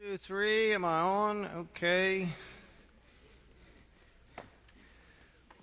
2, 3, am I on? Okay.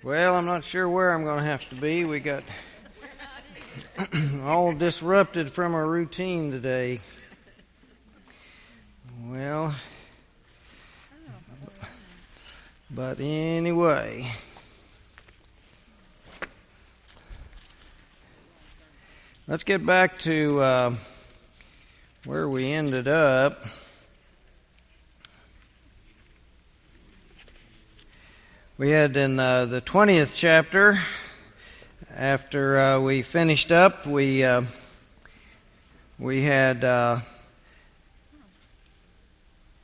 Well, I'm not sure where I'm going to have to be. We got all disrupted from our routine today. Well, but anyway, let's get back to where we ended up. We had in the 20th chapter, after we finished up, we had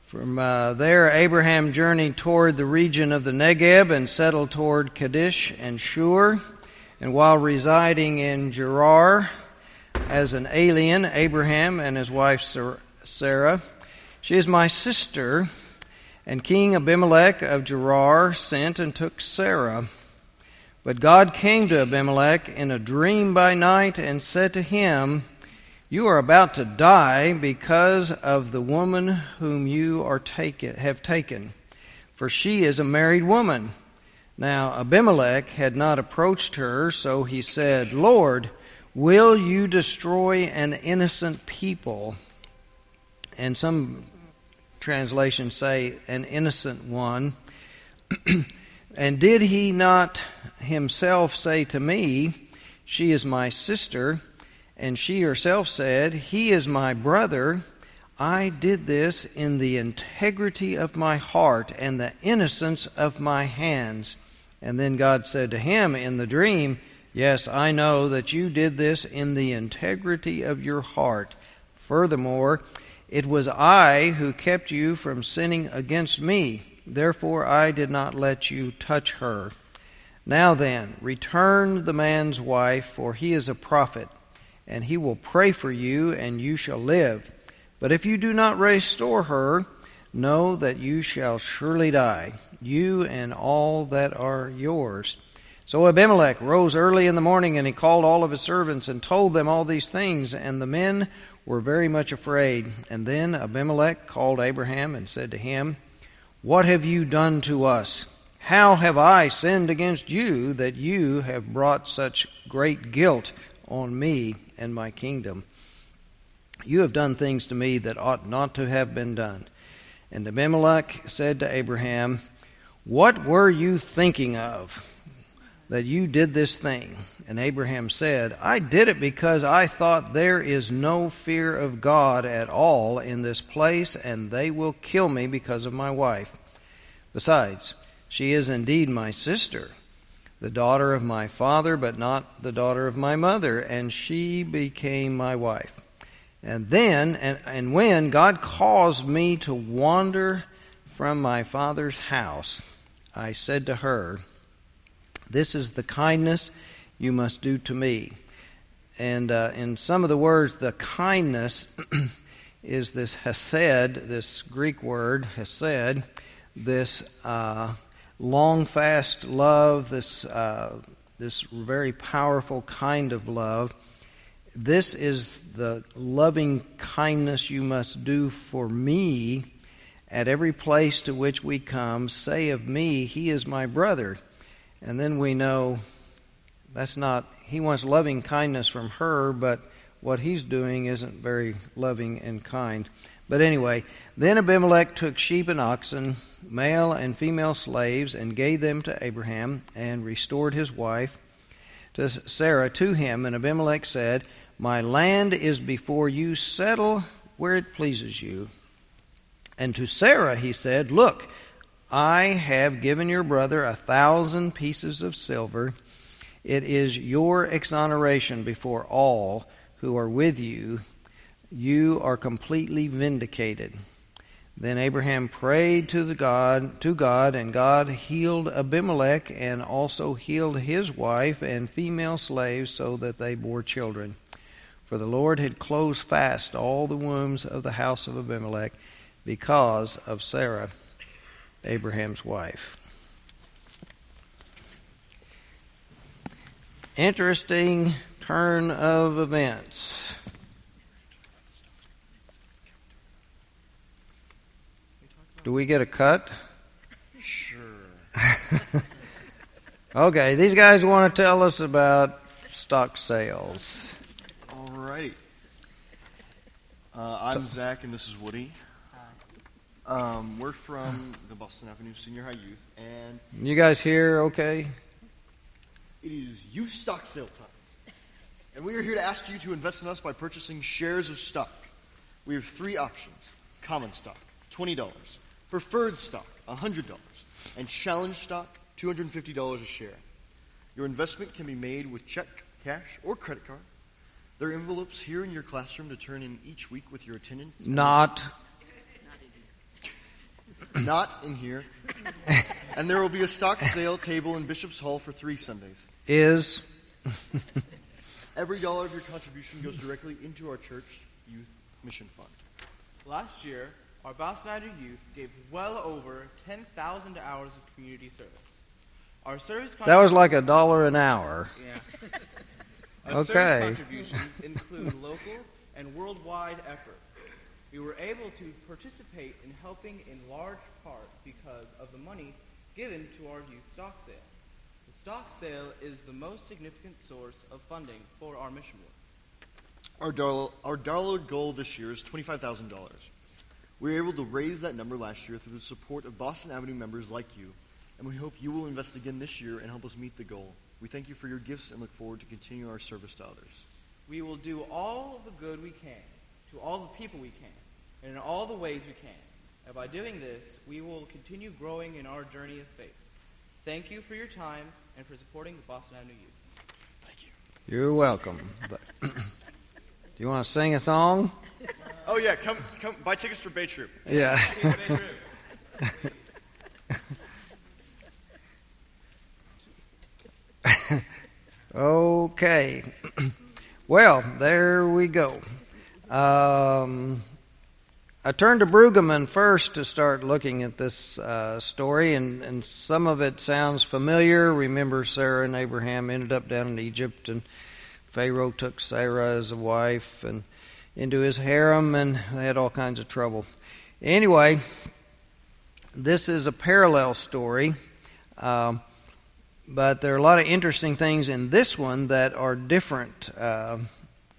from there Abraham journeyed toward the region of the Negeb and settled toward Kadesh and Shur. And while residing in Gerar as an alien, Abraham and his wife Sarah, "She is my sister," and King Abimelech of Gerar sent and took Sarah. But God came to Abimelech in a dream by night and said to him, "You are about to die because of the woman whom you have taken, for she is a married woman." Now Abimelech had not approached her, so he said, "Lord, will you destroy an innocent people?" And some translations say an innocent one. "And did he not himself say to me, 'She is my sister'? And she herself said, 'He is my brother.' I did this in the integrity of my heart and the innocence of my hands." And then God said to him in the dream, "Yes, I know that you did this in the integrity of your heart. Furthermore, it was I who kept you from sinning against me. Therefore I did not let you touch her. Now then, return the man's wife, for he is a prophet, and he will pray for you, and you shall live. But if you do not restore her, know that you shall surely die, you and all that are yours." So Abimelech rose early in the morning, and he called all of his servants and told them all these things, and the men were very much afraid. And then Abimelech called Abraham and said to him, "What have you done to us? How have I sinned against you that you have brought such great guilt on me and my kingdom? You have done things to me that ought not to have been done." And Abimelech said to Abraham, "What were you thinking of, that you did this thing?" And Abraham said, "I did it because I thought there is no fear of God at all in this place, and they will kill me because of my wife. Besides, she is indeed my sister, the daughter of my father, but not the daughter of my mother, and she became my wife. And then, and when God caused me to wander from my father's house, I said to her, 'This is the kindness you must do to me.'" And in some of the words, the kindness is this hesed, this Greek word, hesed, this long, fast love, this very powerful kind of love. This is the loving kindness you must do for me at every place to which we come. Say of me, he is my brother. And then we know that's not, he wants loving kindness from her, but what he's doing isn't very loving and kind. But anyway, then Abimelech took sheep and oxen, male and female slaves, and gave them to Abraham, and restored his wife to Sarah to him. And Abimelech said, "My land is before you, settle where it pleases you." And to Sarah he said, "Look, I have given your brother 1,000 pieces of silver. It is your exoneration before all who are with you. You are completely vindicated." Then Abraham prayed to God, and God healed Abimelech and also healed his wife and female slaves, so that they bore children. For the Lord had closed fast all the wombs of the house of Abimelech because of Sarah, Abraham's wife. Interesting turn of events. Do we get a cut? Sure. Okay, these guys want to tell us about stock sales. All right. I'm Zach, and this is Woody. We're from the Boston Avenue Senior High Youth, and You guys here okay? it is youth stock sale time. And we are here to ask you to invest in us by purchasing shares of stock. We have 3 options: common stock, $20; preferred stock, $100; and challenge stock, $250 a share. Your investment can be made with check, cash, or credit card. There are envelopes here in your classroom to turn in each week with your attendance. Not. Not in here. And there will be a stock sale table in Bishop's Hall for 3 Sundays. Is. Every dollar of your contribution goes directly into our church youth mission fund. Last year, our Boston Avenue Youth gave well over 10,000 hours of community service. Our service That was like $1 an hour. Yeah. Our Okay. service contributions include local and worldwide effort. We were able to participate in helping in large part because of the money given to our youth stock sale. The stock sale is the most significant source of funding for our mission work. Our dollar goal this year is $25,000. We were able to raise that number last year through the support of Boston Avenue members like you, and we hope you will invest again this year and help us meet the goal. We thank you for your gifts and look forward to continuing our service to others. We will do all the good we can to all the people we can and in all the ways we can. And by doing this, we will continue growing in our journey of faith. Thank you for your time and for supporting the Boston Avenue Youth. Thank you. You're welcome. Do you want to sing a song? Oh yeah, come buy tickets for Bay Troop. Yeah. Okay. Well, there we go. I turned to Brueggemann first to start looking at this story, and some of it sounds familiar. Remember, Sarah and Abraham ended up down in Egypt, and Pharaoh took Sarah as a wife and into his harem, and they had all kinds of trouble. Anyway, this is a parallel story, but there are a lot of interesting things in this one that are different and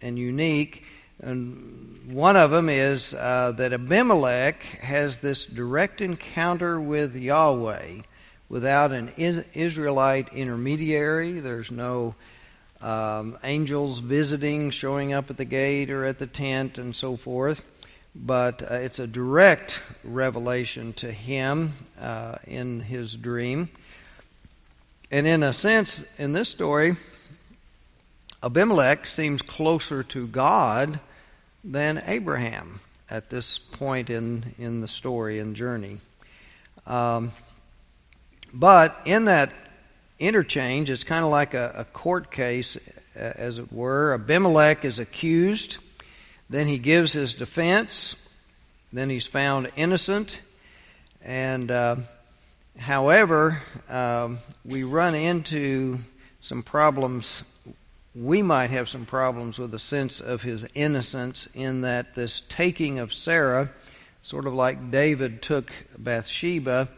unique. And one of them is that Abimelech has this direct encounter with Yahweh without an Israelite intermediary. There's no angels visiting, showing up at the gate or at the tent and so forth. But it's a direct revelation to him in his dream. And in a sense, in this story, Abimelech seems closer to God than Abraham at this point in the story and journey. But in that interchange, it's kind of like a court case, as it were. Abimelech is accused, then he gives his defense, then he's found innocent, and however, we run into some problems. We might have some problems with the sense of his innocence in that this taking of Sarah, sort of like David took Bathsheba,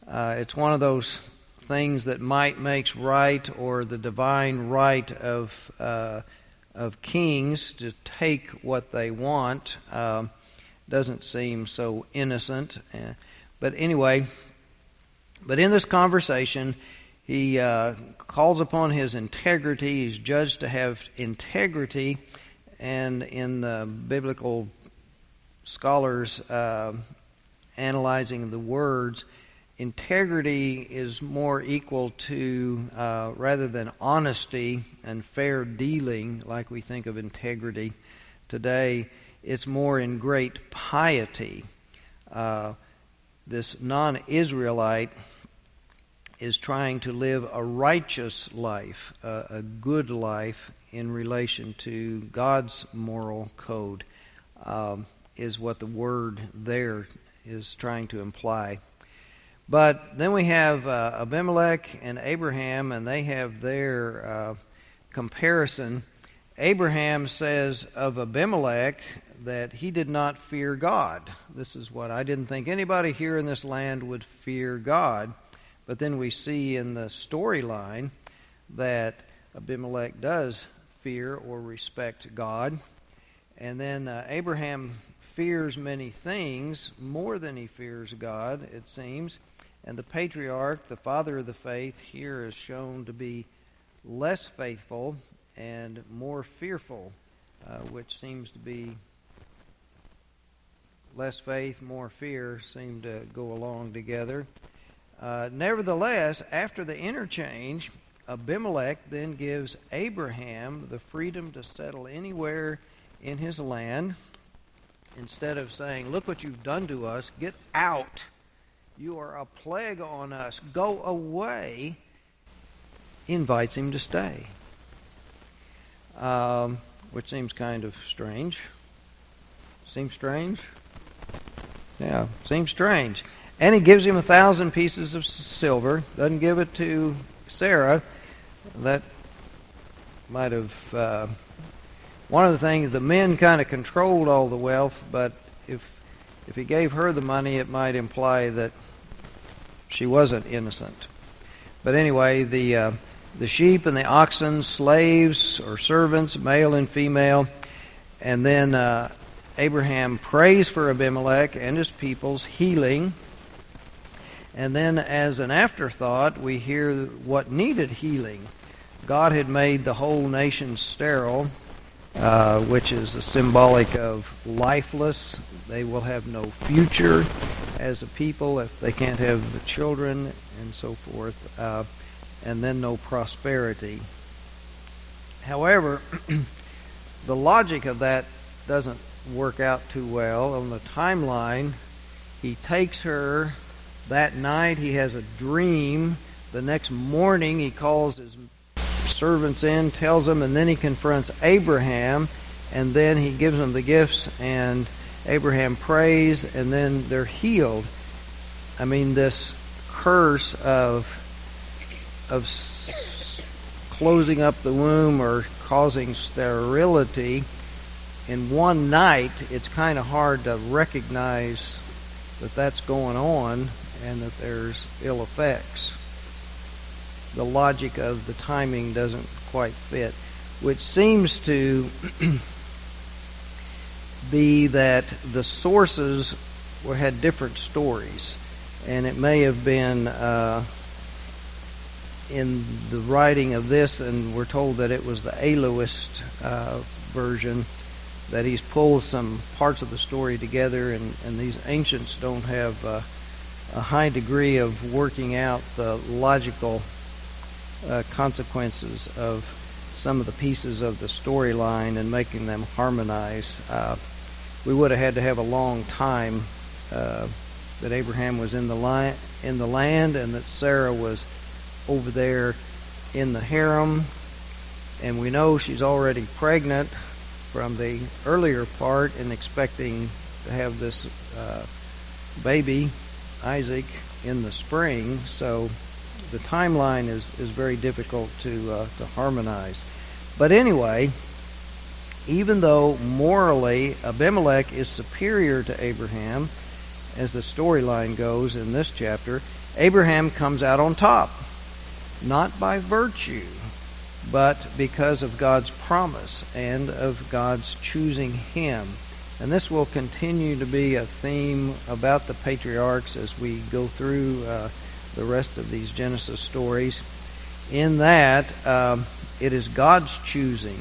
it's one of those things that might makes right, or the divine right of kings to take what they want. Doesn't seem so innocent. But anyway, but in this conversation, he calls upon his integrity. He's judged to have integrity, and in the biblical scholars analyzing the words, integrity is more equal to, rather than honesty and fair dealing, like we think of integrity today, it's more in great piety. This non-Israelite is trying to live a righteous life, a good life in relation to God's moral code, is what the word there is trying to imply. But then we have Abimelech and Abraham, and they have their comparison. Abraham says of Abimelech that he did not fear God. This is what I didn't think anybody here in this land would fear God. But then we see in the storyline that Abimelech does fear or respect God. And then Abraham fears many things more than he fears God, it seems. And the patriarch, the father of the faith, here is shown to be less faithful and more fearful, which seems to be less faith, more fear seem to go along together. Nevertheless, after the interchange, Abimelech then gives Abraham the freedom to settle anywhere in his land. Instead of saying, look what you've done to us, get out. You are a plague on us. Go away. He invites him to stay. Which seems kind of strange. Seems strange? Yeah, seems strange. And he gives him 1,000 pieces of silver. Doesn't give it to Sarah. That might have... one of the things, the men kind of controlled all the wealth, but if he gave her the money, it might imply that she wasn't innocent. But anyway, the sheep and the oxen, slaves or servants, male and female, and then Abraham prays for Abimelech and his people's healing. And then as an afterthought, we hear what needed healing. God had made the whole nation sterile, which is symbolic of lifeless. They will have no future as a people if they can't have the children and so forth, and then no prosperity. However, the logic of that doesn't work out too well. On the timeline, he takes her that night. He has a dream. The next morning, he calls his servants in, tells them, and then he confronts Abraham, and then he gives them the gifts, and Abraham prays, and then they're healed. I mean, this curse of closing up the womb or causing sterility in one night, it's kind of hard to recognize that that's going on and that there's ill effects. The logic of the timing doesn't quite fit, which seems to be that the sources had different stories, and it may have been in the writing of this, and we're told that it was the Elohist version, that he's pulled some parts of the story together, and these ancients don't have a high degree of working out the logical consequences of some of the pieces of the storyline and making them harmonize. We would have had to have a long time that Abraham was in the land and that Sarah was over there in the harem, and we know she's already pregnant from the earlier part and expecting to have this baby, Isaac, in the spring. So the timeline is very difficult to harmonize. But anyway, even though morally Abimelech is superior to Abraham, as the storyline goes in this chapter, Abraham comes out on top, not by virtue, but because of God's promise and of God's choosing him. And this will continue to be a theme about the patriarchs as we go through the rest of these Genesis stories, in that it is God's choosing,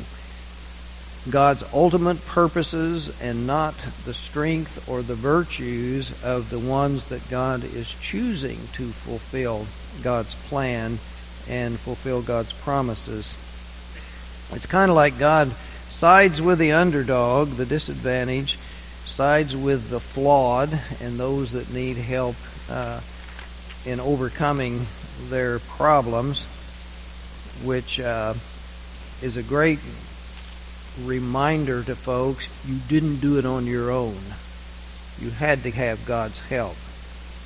God's ultimate purposes, and not the strength or the virtues of the ones that God is choosing to fulfill God's plan and fulfill God's promises. It's kind of like God sides with the underdog, the disadvantaged, sides with the flawed and those that need help in overcoming their problems, which is a great reminder to folks, you didn't do it on your own. You had to have God's help.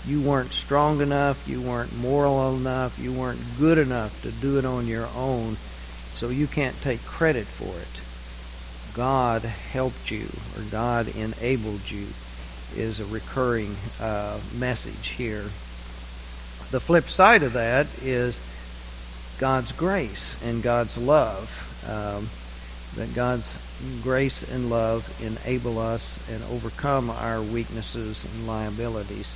You weren't strong enough, you weren't moral enough, you weren't good enough to do it on your own, so you can't take credit for it. God helped you or God enabled you is a recurring message here. The flip side of that is God's grace and God's love. That God's grace and love enable us and overcome our weaknesses and liabilities.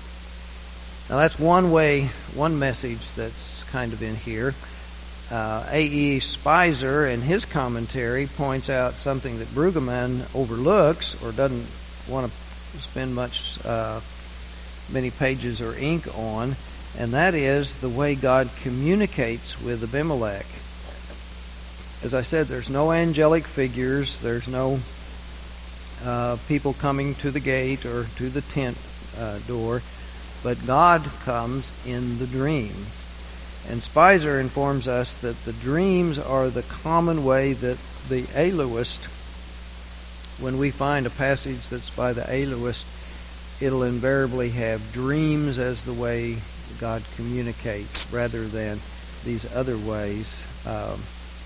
Now that's one way, one message that's kind of in here. A.E. Spicer in his commentary points out something that Brueggemann overlooks or doesn't want to spend many pages or ink on, and that is the way God communicates with Abimelech. As I said, there's no angelic figures, there's no people coming to the gate or to the tent door, but God comes in the dream. And Spicer informs us that the dreams are the common way that the Elohist, when we find a passage that's by the Elohist, it'll invariably have dreams as the way God communicates rather than these other ways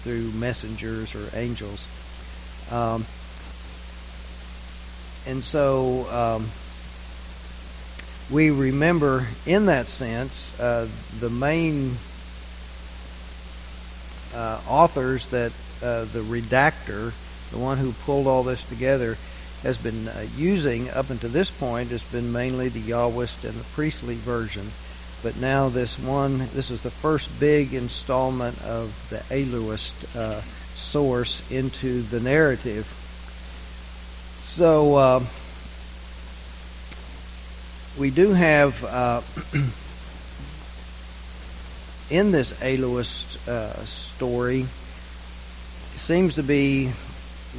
through messengers or angels. And so we remember in that sense the main authors that the redactor, the one who pulled all this together, has been using up until this point has been mainly the Yahwist and the priestly version. But now this is the first big installment of the Elohist source into the narrative. So we do have in this Elohist story seems to be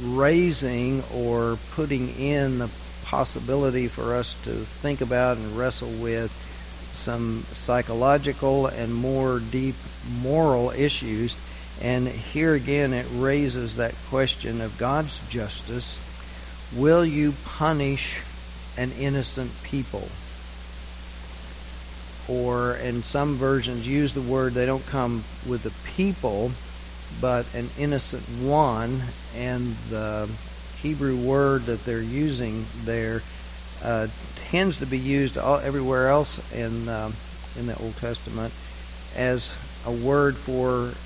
raising or putting in the possibility for us to think about and wrestle with some psychological and more deep moral issues. And here again it raises that question of God's justice. Will you punish an innocent people? Or in some versions use the word, they don't come with the people, but an innocent one. And the Hebrew word that they're using there tends to be used everywhere else in the Old Testament as a word for